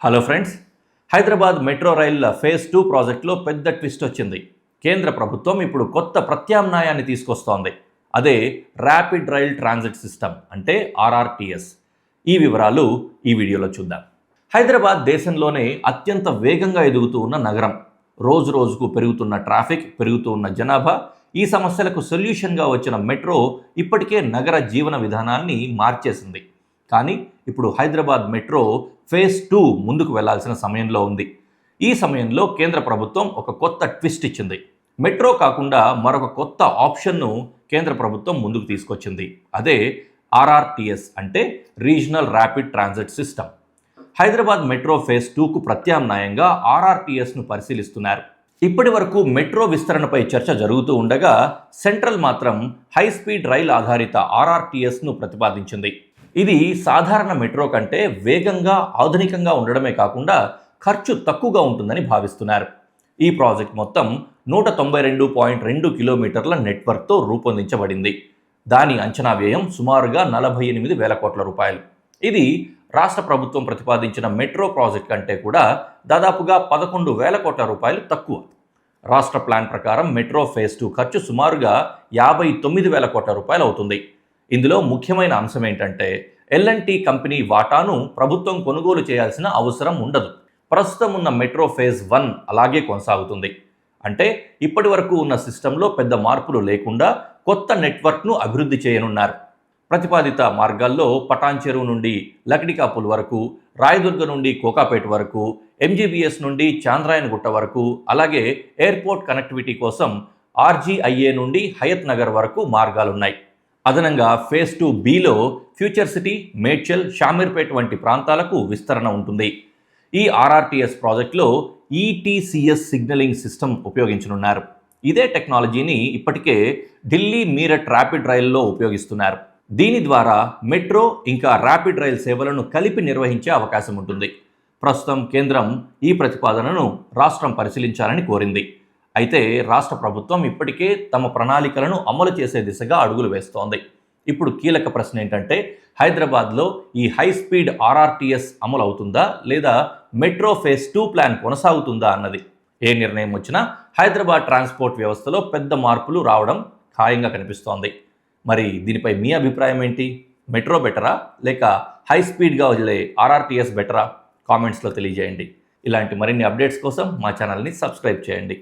Hello friends, Hyderabad metro rail phase 2 ప్రాజెక్టులో పెద్ద twist వచ్చింది. కేంద్ర ప్రభుత్వం ఇప్పుడు కొత్త ప్రత్యామ్నాయాన్ని తీసుకొస్తోంది. అదే ర్యాపిడ్ రైల్ ట్రాన్సిట్ సిస్టమ్, అంటే ఆర్ఆర్టీఎస్. ఈ వివరాలు ఈ వీడియోలో చూద్దాం. హైదరాబాద్ దేశంలోనే అత్యంత వేగంగా ఎదుగుతూ ఉన్న నగరం. రోజు రోజుకు పెరుగుతున్న ట్రాఫిక్, పెరుగుతూ ఉన్న జనాభా, ఈ సమస్యలకు సొల్యూషన్గా వచ్చిన మెట్రో ఇప్పటికే నగర జీవన విధానాన్ని మార్చేసింది. కానీ ఇప్పుడు హైదరాబాద్ మెట్రో ఫేజ్ 2 ముందుకు వెళ్లాల్సిన సమయంలో ఉంది. ఈ సమయంలో కేంద్ర ప్రభుత్వం ఒక కొత్త ట్విస్ట్ ఇచ్చింది. మెట్రో కాకుండా మరొక కొత్త ఆప్షన్ను కేంద్ర ప్రభుత్వం ముందుకు తీసుకొచ్చింది. అదే ఆర్ఆర్టీఎస్, అంటే regional rapid transit system. Hyderabad metro phase 2కు ప్రత్యామ్నాయంగా ఆర్ఆర్టీఎస్ను పరిశీలిస్తున్నారు. ఇప్పటి వరకు మెట్రో విస్తరణపై చర్చ జరుగుతూ ఉండగా సెంట్రల్ మాత్రం హై స్పీడ్ రైల్ ఆధారిత ఆర్ఆర్టీఎస్ను ప్రతిపాదించింది. ఇది సాధారణ మెట్రో కంటే వేగంగా, ఆధునికంగా ఉండడమే కాకుండా ఖర్చు తక్కువగా ఉంటుందని భావిస్తున్నారు. ఈ ప్రాజెక్ట్ మొత్తం 192.2 కిలోమీటర్ల నెట్వర్క్తో రూపొందించబడింది. దాని అంచనా వ్యయం సుమారుగా 48,000 కోట్ల రూపాయలు. ఇది రాష్ట్ర ప్రభుత్వం ప్రతిపాదించిన మెట్రో ప్రాజెక్ట్ కంటే కూడా దాదాపుగా 11,000 కోట్ల రూపాయలు తక్కువ. రాష్ట్ర ప్లాన్ ప్రకారం మెట్రో ఫేజ్ 2 ఖర్చు సుమారుగా 59,000 కోట్ల రూపాయలు అవుతుంది. ఇందులో ముఖ్యమైన అంశం ఏంటంటే ఎల్ఎన్టీ కంపెనీ వాటాను ప్రభుత్వం కొనుగోలు చేయాల్సిన అవసరం ఉండదు. ప్రస్తుతం ఉన్న మెట్రో ఫేజ్ 1 అలాగే కొనసాగుతుంది. అంటే ఇప్పటి వరకు ఉన్న సిస్టంలో పెద్ద మార్పులు లేకుండా కొత్త నెట్వర్క్ను అభివృద్ధి చేయనున్నారు. ప్రతిపాదిత మార్గాల్లో పటాన్ చెరువు నుండి లక్డికాపుల్ వరకు, రాయదుర్గ నుండి కోకాపేట వరకు, ఎంజీబీఎస్ నుండి చాంద్రాయన్ గుట్ట వరకు, అలాగే ఎయిర్పోర్ట్ కనెక్టివిటీ కోసం ఆర్జీఐఏ నుండి హయత్ నగర్ వరకు మార్గాలున్నాయి. అదనంగా ఫేజ్ 2Bలో ఫ్యూచర్ సిటీ, మేడ్చల్, షామీర్పేట్ వంటి ప్రాంతాలకు విస్తరణ ఉంటుంది. ఈ ఆర్ఆర్టీఎస్ ప్రాజెక్టులో ఈటీసీఎస్ సిగ్నలింగ్ సిస్టమ్ ఉపయోగించనున్నారు. ఇదే టెక్నాలజీని ఇప్పటికే ఢిల్లీ మీరట్ ర్యాపిడ్ రైల్లో ఉపయోగిస్తున్నారు. దీని ద్వారా మెట్రో ఇంకా ర్యాపిడ్ రైల్ సేవలను కలిపి నిర్వహించే అవకాశం ఉంటుంది. ప్రస్తుతం కేంద్రం ఈ ప్రతిపాదనను రాష్ట్రం పరిశీలించాలని కోరింది. అయితే రాష్ట్ర ప్రభుత్వం ఇప్పటికే తమ ప్రణాళికలను అమలు చేసే దిశగా అడుగులు వేస్తోంది. ఇప్పుడు కీలక ప్రశ్న ఏంటంటే హైదరాబాద్లో ఈ హై స్పీడ్ ఆర్ఆర్టీఎస్ అమలు అవుతుందా, లేదా మెట్రో ఫేజ్ 2 ప్లాన్ కొనసాగుతుందా అన్నది. ఏ నిర్ణయం వచ్చినా హైదరాబాద్ ట్రాన్స్పోర్ట్ వ్యవస్థలో పెద్ద మార్పులు రావడం ఖాయంగా కనిపిస్తోంది. మరి దీనిపై మీ అభిప్రాయం ఏంటి? మెట్రో బెటరా, లేక హై స్పీడ్గా వదిలే ఆర్ఆర్టీఎస్ బెటరా? కామెంట్స్లో తెలియజేయండి. ఇలాంటి మరిన్ని అప్డేట్స్ కోసం మా ఛానల్ని సబ్స్క్రైబ్ చేయండి.